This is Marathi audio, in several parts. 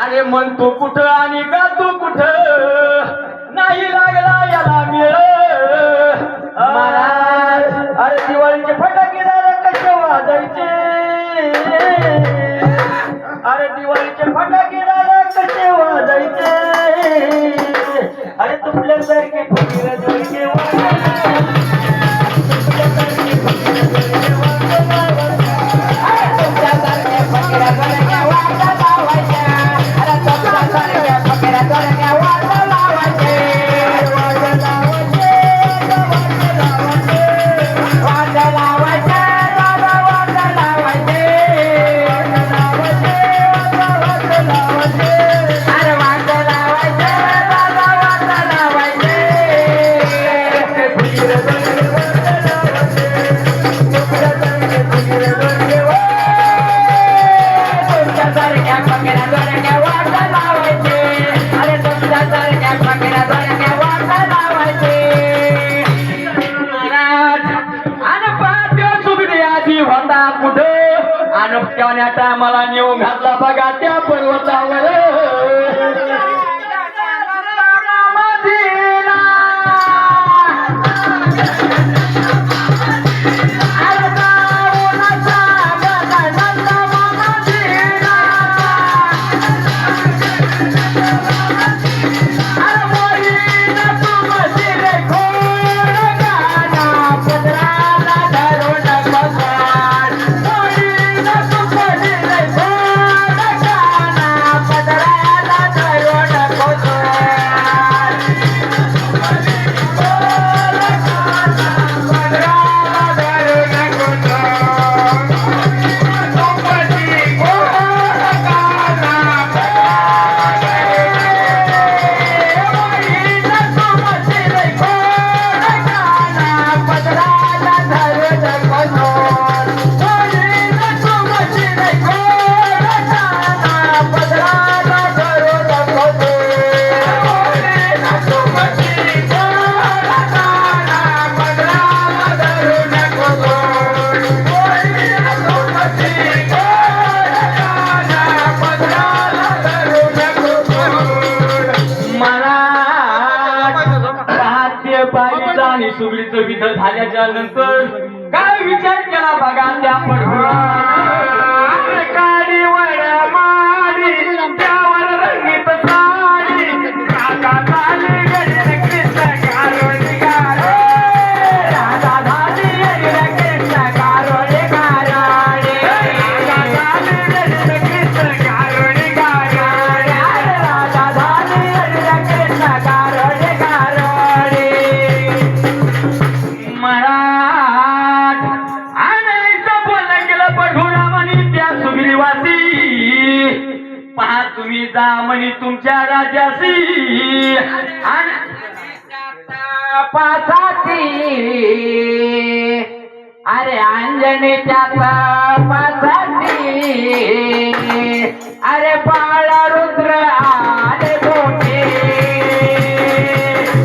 अरे मन तू कुठं आणि का तू कुठं नाही लागला याला मिळ महाराज. अरे दिवाळीचे फटाके दादा कसे वाजायचे अरे दिवाळीचे फटाके दादा कसे वाजायचे अरे तुमच्यासारखे फकीर जोडके मला नेऊन घातला बघा त्या पर्वतावर सुगडीचं विध झाल्याच्या नंतर काय विचार केला बघा त्या काडीवर मारी त्यावर रंगीत साडी राधा झाली कृष्ण कारोडी गारो राधा झाली कृष्ण कारोडी गाराडे राधा झाली कृष्ण कारोडी गाराडे राधा झाली कृष्ण कारोडी गाराडे महाराज आणायचं बोलणं केलं पढुरा म्हणी त्या सुग्रीवासी पहा तुम्ही जा म्हणी तुमच्या राजाशी पासाची अरे अंजनीच्या पासाची अरे बाळा रुद्र आले मोठे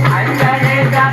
अंजनीच्या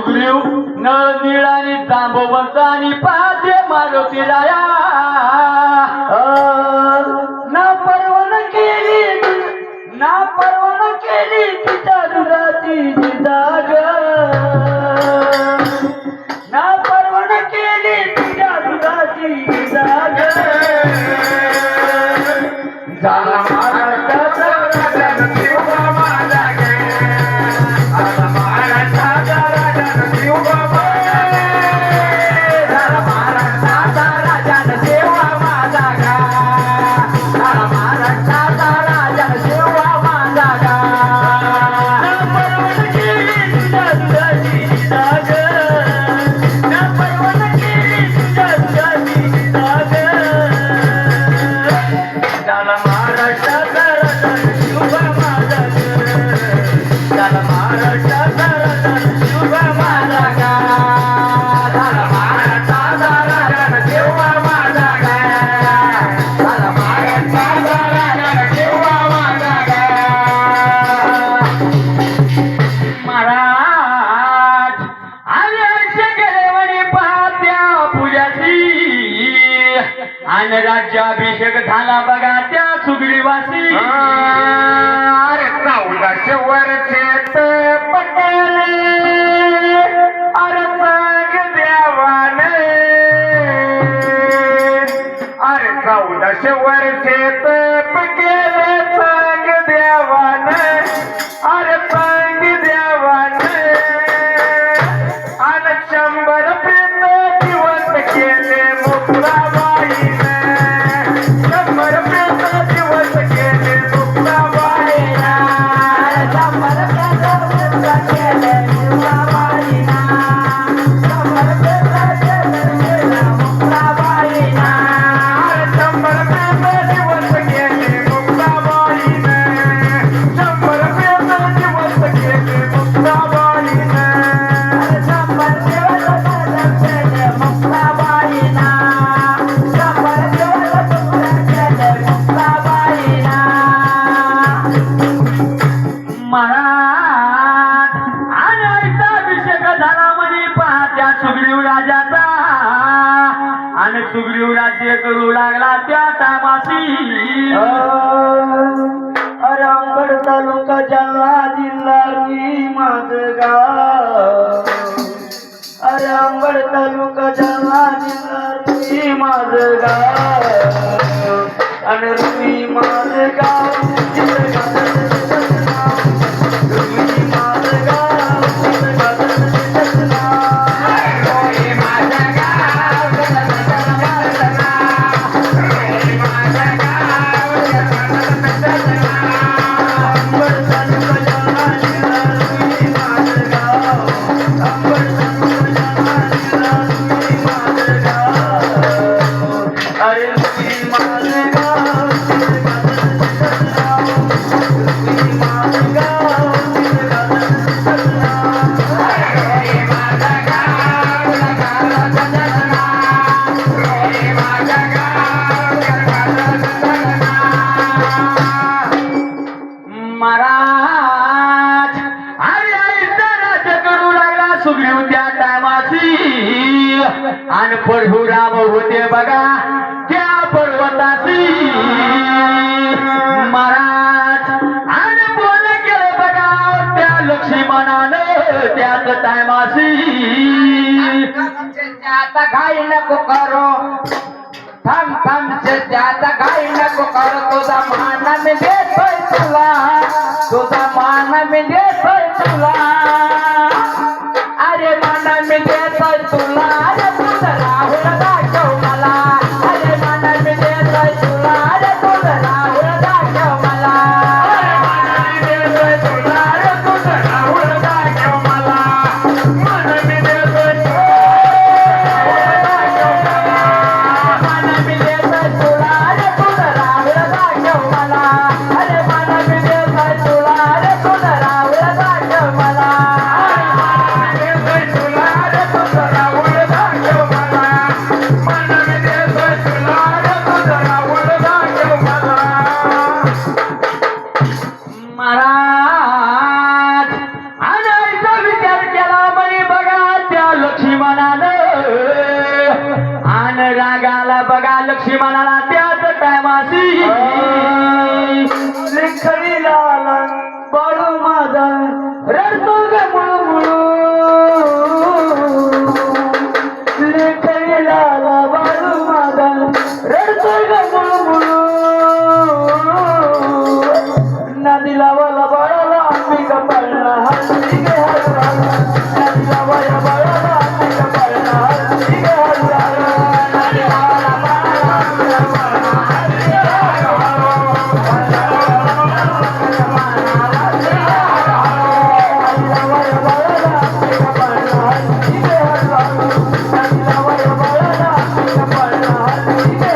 सुग्रीव नळ आणि जांबवंत आणि पाहते मारुती राया ना परवान केली तिच्या दुधाची जिजाग ना परवान केली तिच्या दुधाची जिजाग झाला महाराष्ट्राचा राजा नरसिंह माझा गे झाला महाराष्ट्राचा राजा नरसिंह झाला महाराष्ट्राचा राजा नरसिंह माझा गा झाला महाराष्ट्राचा राजा नरसिंह माझा गा ना परवान केली तुझ्या दुधाची जिजाग ना परवान केली तुझ्या दुधाची जिजाग झाला महाराष्ट्राचा राजा नरसिंह माझा झाला महाराष्ट्राचा राजा नरसिंह माझा गा झाला महाराष्ट्राचा राजा नरसिंह माझा गा झाला महाराष्ट्राचा राजा नरसिंह माझा गा महाराज आयुष्य गेले म्हणे पाहत्या पूजाची आणि राज्याभिषेक झाला बघा त्या सुग्रीवासी अरे 1400 वर्षेत पटले अरे सांग देवाने अरे 1400 वर्षेत पकेले सांग देवाने अरे सांग देवाने आणि 100 प्रेत जिवंत केले मुक्ताबाईने 100 प्रेत जिवंत केले मुक्ताबाईने 100 प्रेत जिवंत केले मुक्ताबाईने 100 प्रेत जिवंत केले मुक्ताबाईने 100 प्रेत जिवंत केले मुक्ताबाईने 100 प्रेत जिवंत केले मुक्ताबाईने 100 महाराज आणि अभिषेक झाला म्हणे पाहत्या सुग्रीव राजाचा आणि सुग्रीव राज्य करू लागला त्या टामाशी अरे अंबड तालुका जालना जिल्हा रुई माझं गाव अरे अंबड तालुका जालना जिल्हा रुई माझं गाव आणि रुई माझं गाव तिथं गाजर तिथंच नाव रुई माझं गाव तिथं गाजर तिथंच नाव रोई माझं गाव माझं नाव रोई माझं गाव अंबड तालुका जालना जिल्हा रुई माझं गाव अंबड तालुका जालना जिल्हा रुई माझं गाव अरे रुई माझं गाव तिथं गाजर तिथंच नाव रुई माझं गाव तिथं गाजर तिथंच नाव रोई माझं गाव रोई माझं महाराज अरे आईचा राज्य करू लागला सुग्रीव त्या टायमाची आणि परशुराम होते बघा त्या पर्वताशी महाराज आणि बोल केलं बघा त्या लक्ष्मणानं त्याच टायमाशी आता घाई नको करो थांब थांब आता घाई नको करो तुझा मान मी देतोय तुला तुझा मान मी देतोय तुला अरे मान मी देतोय तुला अरे तुझं राहुल दाखव मला अरे मान मी देतोय तुला अरे तुझं राहुल दाखव मला अरे मान मी देतोय तुला अरे तुझं राहुल दाखव मला मान मी देतोय मला लक्ष्मणाला त्याच टायमाशी लेखणीला बाळू माझा रडतो ग मुळमुळू लेखणीला बाळू माझा रडतो ग मुळमुळू नदीला वाला बाळाला आम्ही कपाळला हलती ग हलवाला नदीला वाला बाळाला आम्ही कपाळला हलती ग हलवाला नदीला वाला बाळाला आम्ही कपाळला हलती ग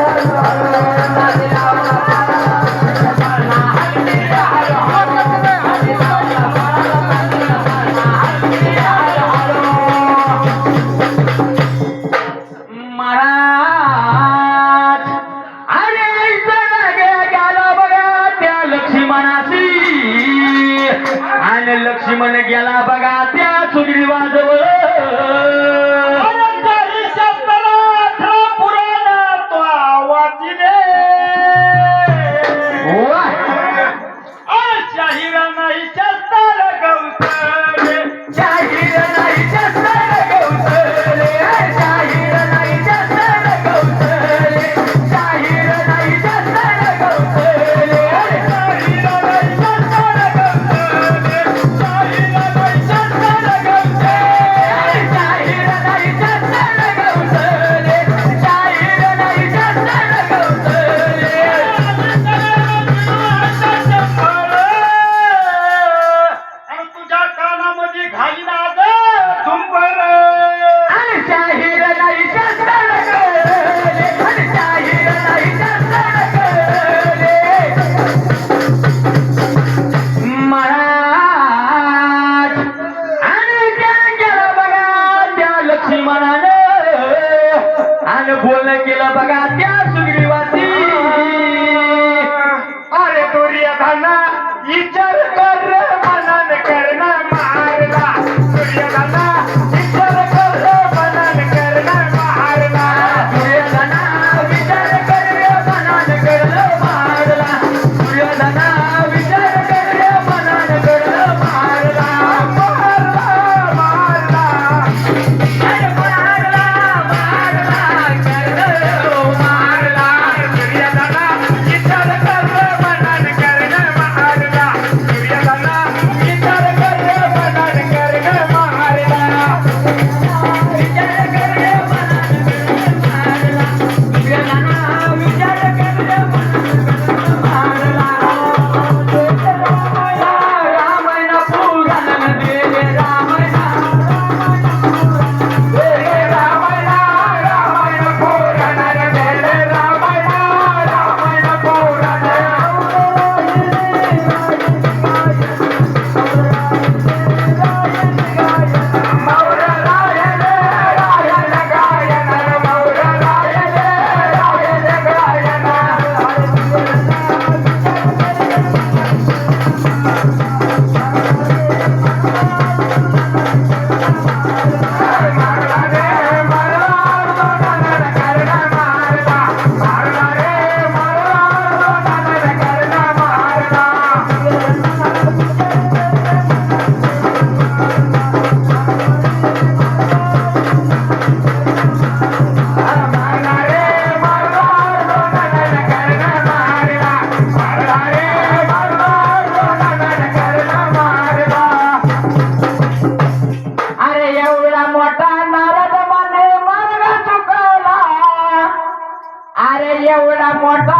महाराज अरे गेला बघा त्या लक्ष्मणाशी आणि लक्ष्मण गेला बघा त्या सुग्रीवाजवळ बोलणं केलं बघा त्या सुग्रीवासी अरे दुर्योधना विचार कर मनान करणं मारला दुर्योधना विचार कर मनान करणं मारला दुर्योधना विचार कर मनान करणं मारला दुर्योधना विचार कर मनान करणं मारला मारला मारला अरे मारला मारला करणं मारला दुर्योधना विचार कर मनान करणं मारला दुर्योधना विचार कर मनान करणं मारला विचार कर मनान करणं मारला दुर्योधना विचार कर मनान करणं मारला रामायण पुराण देवे रामायण रामायण पुराण रे रामायण पुराण मौर रायन रायन गायन मौर रायन रायन गायन मारला रे मारला दोनानं करणं मारला मारला रे मारला दोनानं करणं मारला मारला रे मारला दोनानं करणं मारला मारला रे मारला दोनानं करणं मारला अरे एवढा मोठा नारद माने मार्ग चुकवला अरे एवढा मोठा